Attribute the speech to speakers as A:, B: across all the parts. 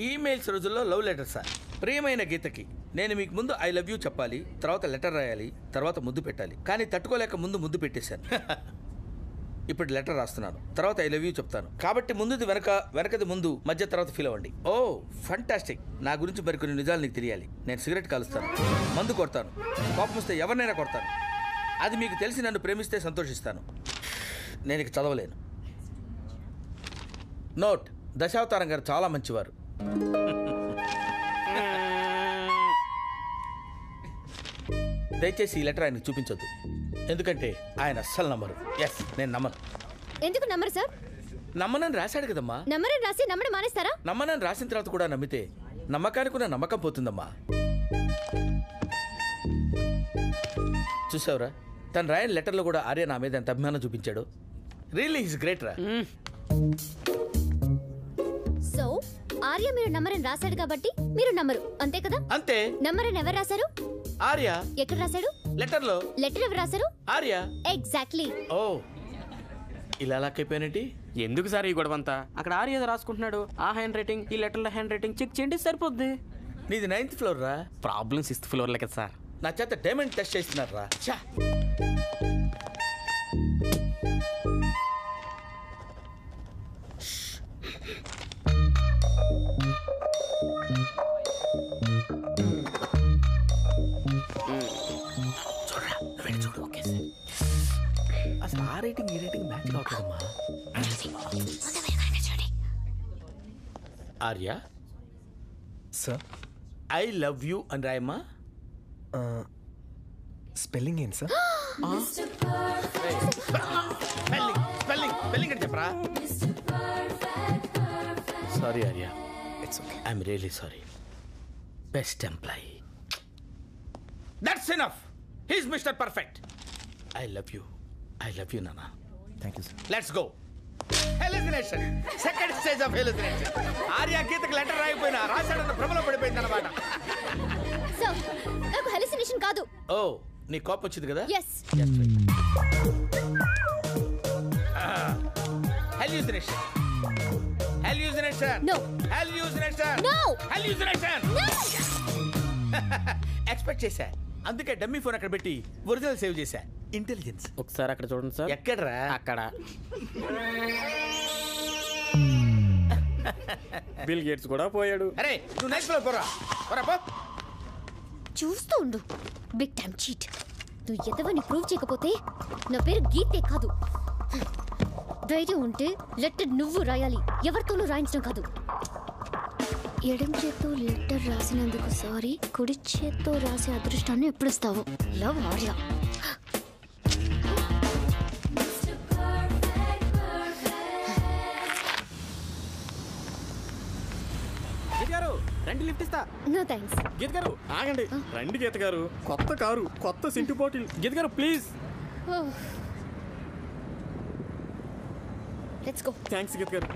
A: Emails రోజుల్లో love letter sir. ప్రియమైన గీతకి నేను మీకు ముందు ఐ లవ్ యూ చెప్పాలి, తర్వాత లెటర్ రాయాలి, తర్వాత ముద్దు పెట్టాలి. కానీ తట్టుకోలేక ముందు ముద్దు పెట్టేశాను. ఇప్పుడు లెటర్ రాస్తున్నాను, తర్వాత ఐ లవ్ యూ చెప్తాను. కాబట్టి ముందుది వెనక, వెనకది ముందు, మధ్య తర్వాత ఫీల్ అవ్వండి. ఓ ఫంటాస్టిక్. నా గురించి మరికొన్ని నిజాలు నీకు తెలియాలి. నేను సిగరెట్ కాలుస్తాను, మందు కొడతాను, కోపం వస్తే ఎవరినైనా కొడతాను. అది మీకు తెలిసి నన్ను ప్రేమిస్తే సంతోషిస్తాను. నేను ఇక చదవలేను. నోట్: దశావతారం గారు చాలా మంచివారు. దయచేసి ఈ లెటర్ ఆయనకు చూపించొద్దు, ఎందుకంటే ఆయన అస్సలు నమ్మరు. ఎస్, నేను నమ్మను.
B: ఎందుకు నమ్మరు సార్?
A: నమ్మనని రాశాడు కదమ్మా.
B: నమ్మరని రాసి నమ్మడం మానేస్తారా?
A: నమ్మనని రాసిన తర్వాత కూడా నమ్మితే నమ్మకానికి ఉన్న నమ్మకం పోతుందమ్మా. చూసావురా, తను రాయని లెటర్లో కూడా ఆర్య నా మీద ఎంత అభిమానం చూపించాడు. రియల్లీ ఈజ్ గ్రేట్ రా.
B: సో ఆర్య మీరు నమ్మరని రాశాడు కాబట్టి మీరు నమ్మరు, అంతే కదా?
A: అంతే.
B: నమ్మరని ఎవరు రాశారు?
A: ఆర్య.
B: ఎక్కడ రాశాడు?
A: లెటర్లో.
B: లెటర్ ఎవరు రాశారు?
A: ఆర్య.
B: ఎగ్జాక్ట్లీ.
A: ఓ, ఇలా లాక్కైపోయానేంటి?
C: ఎందుకు సార్ ఈ గొడవంతా? అక్కడ ఆర్య రాసుకుంటున్నాడు, ఆ హ్యాండ్ రైటింగ్, ఈ లెటర్ల హ్యాండ్ రైటింగ్ చెక్ చేయండి సరిపోద్ది.
A: నీది 9th ఫ్లోర్ రా.
C: ప్రాబ్లం 6th ఫ్లోర్లో కదా సార్.
A: నా చేత డైమండ్ టెస్ట్ చేస్తున్నారు రా. చా, చూడు. Okay sir. అసలు ఆ రేటింగ్ ఈ రేటింగ్ మ్యాచ్ కావట్లేదమ్మా. Arya
D: sir,
A: I love you అని రాయమ్మా.
D: స్పెల్లింగ్ ఏంటి సార్?
A: స్పెల్లింగ్ అని చెప్పరా. Sorry Arya.
D: It's okay.
A: I'm really sorry. Best employee. That's enough. He's mister perfect. I love you నానా.
D: Thank you sir.
A: Let's go. Hallucination, second stage of hallucination. Arya గీతకి letter రాయిపోయినా రాశాడన్న భ్రమలో పడిపోయింది అన్నమాట.
B: సో నాకు హెలిసినేషన్ కాదు.
A: ఓ, నీ కోపం వచ్చింది కదా?
B: Yes.
A: Hallucination. Hallucination.
B: No.
A: Hallucination.
B: No.
A: Hallucination. Expect చేశా, అందుకే డమ్మీ ఫోన్ అక్కడ పెట్టి ఒరిజినల్ సేవ్ చేశా. ఇంటెలిజెన్స్.
C: ఒకసారి అక్కడ చూడండి సార్.
A: ఎక్కడరా?
C: అక్కడ. బిల్ గేట్స్ కూడా పోయాడు.
A: అరే నువ్వు నెక్స్ట్ ఫ్లోర్ పోరా. పో.
B: చూస్తూ ఉండు, బిగ్ టైమ్ చీట్. నువ్వు ఎదవని ప్రూవ్ చేయకపోతే నా పేరు గీతే కాదు. ధైర్యం ఉంటే లెటర్ నువ్వు రాయాలి, ఎవరితోనూ రాయించడం కాదు. ఎడం చేత్తో లెటర్ రాసినందుకు సారీ, కుడి చేత్తో రాసే అదృష్టాన్ని ఎప్పుడు ఇస్తావు? లవ్ ఆర్య.
C: గీత గారు రండి, లిఫ్ట్ ఇస్తా.
B: No thanks.
C: గీత గారు ఆగండి. రండి గీత గారు, కొత్త కారు, కొత్త సింటు బాటిల్. గీత గారు ప్లీజ్.
B: Let's go.
C: థ్యాంక్స్ గీత గారు.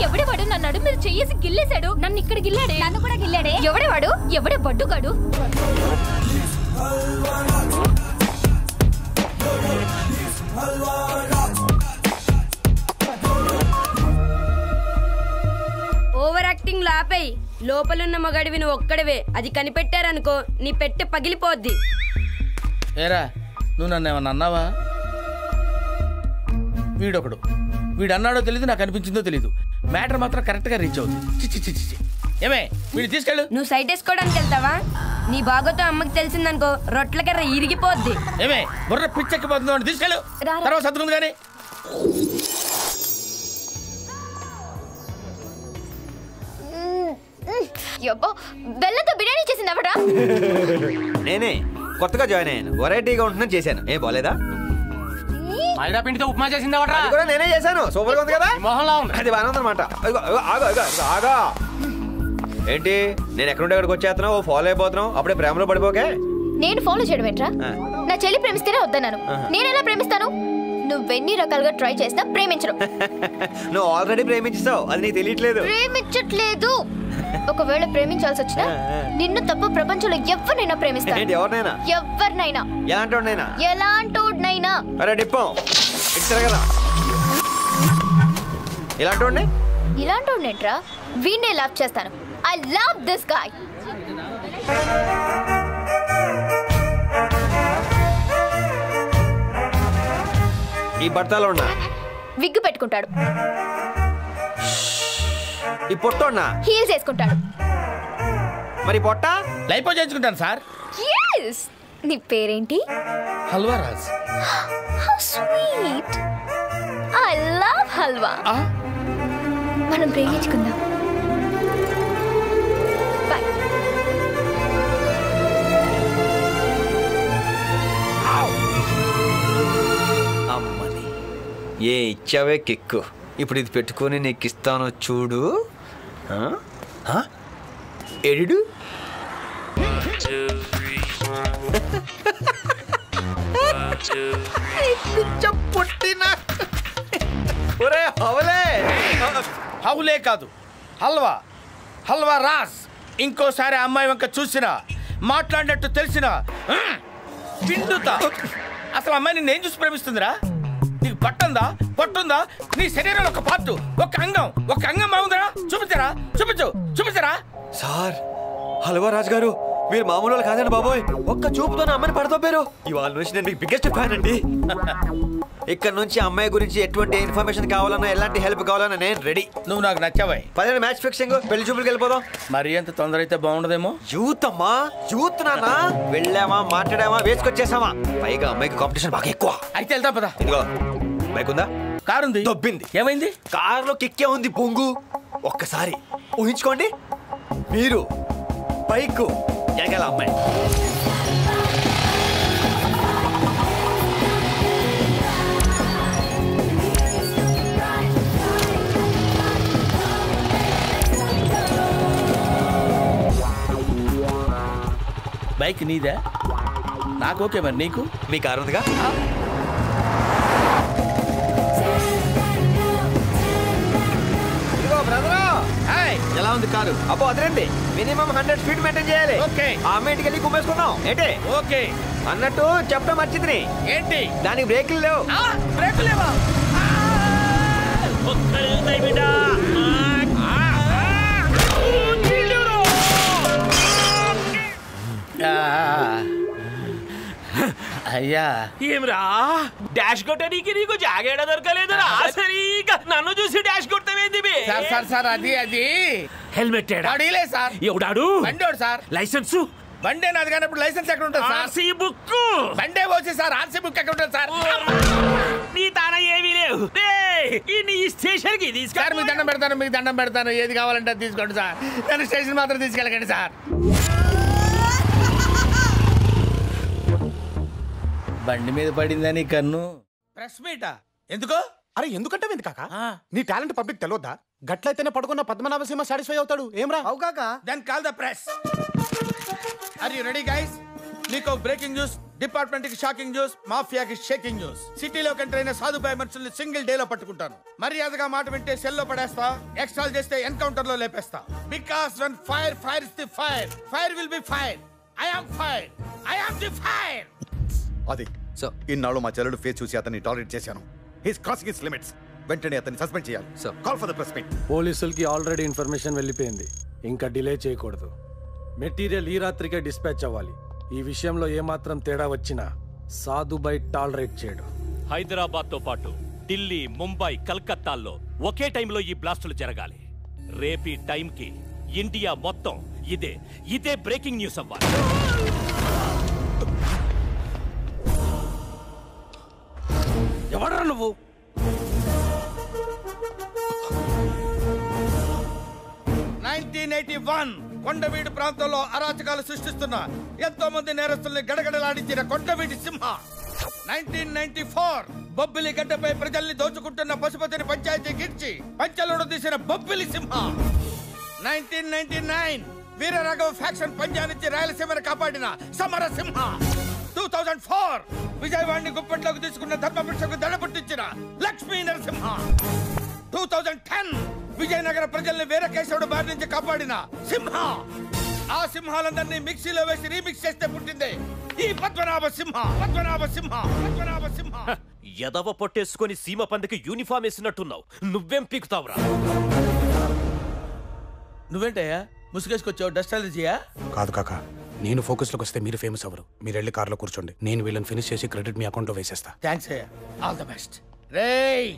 B: ఎవడేవాడు నన్ను అడుగు మీద చెయ్యేసి గిల్లేశాడు? నన్ను ఇక్కడ గిల్లాడే. నన్ను కూడా గిల్లాడే. ఎవడేవాడు? ఎవడే బడ్డుగాడు?
E: Over acting లాపై. లోపలున్న మగాడివి నువ్వు ఒక్కడవే. అది కనిపెట్టారనుకో నీ పెట్టె పగిలిపోద్ది.
A: ఏరా, నువ్వు నన్ను ఏమన్నా అన్నావా? వీడొకడు, వీడు అన్నాడో తెలీదు, నాకు అనిపించిందో తెలీదు. మ్యాటర్ మాత్రం కరెక్ట్గా రీచ్ అవుతుంది. చిచ్చి. ఏమే, వీడు తీసుకెళ్ళు.
E: నువ్వు సైట్ వేసుకోవడానికి వెళ్తావా? నీ బాగోతో అమ్మకి తెలిసిందనుకో రొట్ల కర్ర ఇరిగిపోద్ది.
A: ఏమే, బుర్ర పిచ్చెక్కిపోతుందో అని తీసుకెళ్ళు, తర్వాత సత్తుంది కానీ.
B: బెల్లంతో బిర్యానీ చేసింది ఎవడా?
F: నేనే కొత్తగా జాయిన్ అయ్యాను, వెరైటీగా ఉంటుందని చేశాను. ఏ బాలేదా?
C: మైదా పిండితో ఉప్మా చేసింది ఎవడా?
F: అది కూడా నేనే చేశాను. సూపర్ గా ఉంది కదా?
C: మొహంలా ఉంది.
F: అది బాగానే ఉందన్నమాట. ఆగా ఏంటి, నేను ఎక్కడుంటే ఎక్కడికి వచ్చేస్తున్నావు, ఫాలో అయిపోతున్నావు, అప్పుడే ప్రేమలో పడిపోకే.
B: నేను ఫాలో చేయడం ఏంట్రా? నా చెల్లి ప్రేమిస్తేనే వద్దన్నాను. నేను ఎలా ప్రేమిస్తాను? నువ్వెన్ని రకాలుగా ట్రై చేసినా ప్రేమించరు.
F: నువ్వు ఆల్రెడీ ప్రేమించావు, అది నీకు తెలియట్లేదు.
B: ప్రేమించట్లేదు. ఒకవేళ ప్రేమించాల్సి వచ్చినా నిన్ను తప్ప ప్రపంచంలో ఎవరినైనా ప్రేమిస్తాను.
F: ఎవరినైనా?
B: ఎవరినైనా.
F: ఎలాంటోడినైనా?
B: ఎలాంటోడినైనా.
F: అరే డిప్పం ఇటు తిరగరా. ఇలాంటోడిని?
B: ఇలాంటోడినేంట్రా? వీణ్ణే లవ్ చేస్తాను. I love this guy.
F: ఈ బట్టలో ఉన్నా
B: విగ్గు పెట్టుకుంటాడు.
F: ఈ పొట్టోన్నా
B: హీల్స్ వేసుకుంటాడు.
F: మరి పొట్ట
A: లైపో చేయించుకుంటాను సార్.
B: yes. నీ పేరేంటి?
A: Halwa Raj.
B: How sweet. I love halwa. మనం ప్రేమించుకుందాం. Bye.
F: అమ్మని ఏ ఇచ్చావే కిక్కు. ఇప్పుడు ఇది పెట్టుకొని నీకు ఇస్తాను చూడు. ఎడిడు ఒరే హవలే.
A: హౌలే కాదు, హల్వా. హల్వా రాజ్. ఇంకోసారి అమ్మాయి వంక చూసినా, మాట్లాడినట్టు తెలిసినా పిండుతా. అసలు అమ్మాయి నిన్ను ఏం చూసి ప్రేమిస్తుందిరా? నీకు పట్టుందా, పట్టుందా? నీ శరీరంలో ఒక పార్టు, ఒక అంగం బాగుందిరా? చూపించరా, చూపించరా.
F: సార్, హల్వా రాజ్ గారు, మీరు మామూలు వాళ్ళు కాదండి బాబోయ్. ఒక్క చూపుతో నా అమ్మాయిని పడతోపారు. ఇవాళ నుంచి నేను మీకు బిగ్గెస్ట్ ఫ్యాన్ అండి. ఇక్కడ నుంచి అమ్మాయి గురించి ఎటువంటి ఇన్ఫర్మేషన్ కావాలన్నా, ఎలాంటి హెల్ప్ కావాలన్నా నేను రెడీ.
A: నువ్వు నాకు నచ్చావాయి.
F: పదిహేను మ్యాచ్ ఫిక్సింగ్, పెళ్లి చూపులకు వెళ్ళిపోదాం.
A: మరి ఎంత తొందర అయితే బాగుండదేమో.
F: యూత్ అమ్మా, యూత్ నాన్న. వెళ్ళామా, మాట్లాడామా, వేసుకొచ్చేసామా. పైగా అమ్మాయికి కాంపిటీషన్ బాగా ఎక్కువ.
A: అయితే వెళ్తా పదా.
F: ఇదిగో బైక్ ఉందా?
A: కారు ఉంది.
F: దొబ్బింది.
A: ఏమైంది?
F: కారులో కిక్కే ఉంది పొంగు. ఒక్కసారి ఊహించుకోండి, మీరు బైక్ ఎగల అమ్మాయి.
A: బైక్ నీదే? నాకు ఓకే. మరి నీకు?
F: మీ కారు ఉందిగా. ఎలా ఉంది కారు? అబ్బో అదరండి. మినిమం 100 స్పీడ్ మెయింటైన్ చేయాలి.
A: ఓకే.
F: ఆ అమ్మాయికి వెళ్ళి కుమ్మేసుకుందాం ఏంటి?
A: ఓకే.
F: అన్నట్టు చెప్పడం మర్చిద్ది.
A: ఏంటి?
F: దానికి బ్రేకులు లేవు.
A: బ్రేకులు లేవా? అయ్యా
G: ఏమ్రా డాష్ కొట్టడానికి నీకు జాగేడ దొరకలేదురా? సరిగా నన్ను చూసి డాష్ కొట్టవేంది?
A: సార్ అది
G: హెల్మెట్
A: అడిగలే సార్.
G: ఎవడాడు?
A: బండోడు సార్.
G: లైసెన్స్?
A: బండే నాది కానప్పుడు లైసెన్స్ ఎక్కడ ఉంటుంది సార్?
G: RC book.
A: బండే వచ్చి సార్ ఆర్సీ బుక్ ఎక్కడ ఉంటుంది సార్?
G: నీ తాన ఏమీ లేవు. నీ స్టేషన్ కి
A: సార్ మీకు దండం పెడతాను. ఏది కావాలంటే అది తీసుకోండి సార్. నన్ను స్టేషన్ మాత్రం తీసుకెళ్ళకండి సార్. బండి మీద పడిందని కన్ను. ప్రెస్ మీటా? ఎందుకో?
H: అరే ఎందుకంటే ఎందుకు కాక? నీ టాలెంట్ పబ్లిక్ తెలియద్దా? గట్లయితేనే పడుకున్న పద్మనాభసింహ సాటిస్ఫై అవుతాడు. ఏమ్రా?
A: అవు కాక. Then call the press. Are you ready guys? మీకు బ్రేకింగ్ న్యూస్, డిపార్ట్మెంట్ కి షాకింగ్ న్యూస్, మాఫియాకి షేకింగ్ న్యూస్. సిటీలో కంట్రైన సాధుబాయి మనుషుల్ని సింగిల్ డే లో పట్టుకుంటాను. మర్యాదగా మాట వింటే సెల్లో పడేస్తా, ఎక్స్ట్రాల్ చేస్తే ఎన్కౌంటర్ లో లేపేస్తా. Because when fire is the fire will be fire. I am the fire.
H: అది ఇన్నాళ్ళు మా చెల్లెడు ఫేస్ చూసి అతన్ని టాలరేట్ చేశాను. He's crossing his limits. వెంటనే అతన్ని సస్పెండ్ చేయాలి. Call for the press meet.
I: పోలీసులకి ఆల్రెడీ ఇన్ఫర్మేషన్ వెళ్ళిపోయింది. ఇంకా డిలే చేయకూడదు. మెటీరియల్ ఈ రాత్రికే డిస్పాచ్ అవ్వాలి. ఈ విషయంలో ఏమాత్రం తేడా వచ్చినా సాధుబాయ్ టాలరేట్ చేయడు.
G: హైదరాబాద్ తో పాటు ఢిల్లీ, ముంబై, కలకత్తాల్లో ఒకే టైంలో ఈ బ్లాస్టులు జరగాలి. రేపీ టైంకి ఇండియా మొత్తం ఇదే బ్రేకింగ్ న్యూస్ అవ్వాలి.
A: ఎవడరా నువ్వు? కొండవీడు ప్రాంతంలో అరాచకాలు సృష్టిస్తున్న ఎంతో మంది నేరస్తుల్ని గడగడలాడించిన కొండవీడి సింహ. 1994 బొబ్బిలి గడ్డపై ప్రజల్ని దోచుకుంటున్న పశుపతిని పంచాయతీ గిర్చి పంచలోడు తీసిన బొబ్బిలి సింహ. 1999 వీర రాఘవ ఫ్యాక్షన్ పంజా నుంచి రాయలసీమను కాపాడిన సమర సింహ. 2004 విజయవాడిని గుప్పట్లోకి తీసుకున్న ధర్మపురుషకు దడ పుట్టించిన లక్ష్మీ నరసింహ. 2010 విజయనగర ప్రజల్ని వేరే కేశవుడు బారి నుంచి కాపాడిన సింహ. ఆ సింహాలందరినీ మిక్సీలో వేసి రీమిక్స్ చేస్తే పుట్టిందే ఈ పద్మనాభ సింహ. పద్మనాభ సింహ. పద్మనాభ సింహ.
G: ఎదవ పొట్టేసుకొని సీమ పందికి యూనిఫామ్ వేసినట్టున్నావు. నువ్వేం పీకుతావురా?
A: నువ్వేంటయ్యా ముసుగేసుకొచ్చావు? డస్ట్ అలర్జీయా?
J: కాదు కాక, నేను ఫోకస్లోకి వస్తే మీరు ఫేమస్ అవ్వరు. మీరు వెళ్ళి కార్లో కూర్చోండి, నేను వీళ్ళని ఫినిష్ చేసి క్రెడిట్ మీ అకౌంట్లో వేసేస్తా.
A: థ్యాంక్స్ అయ్యా. All the best. రేయ్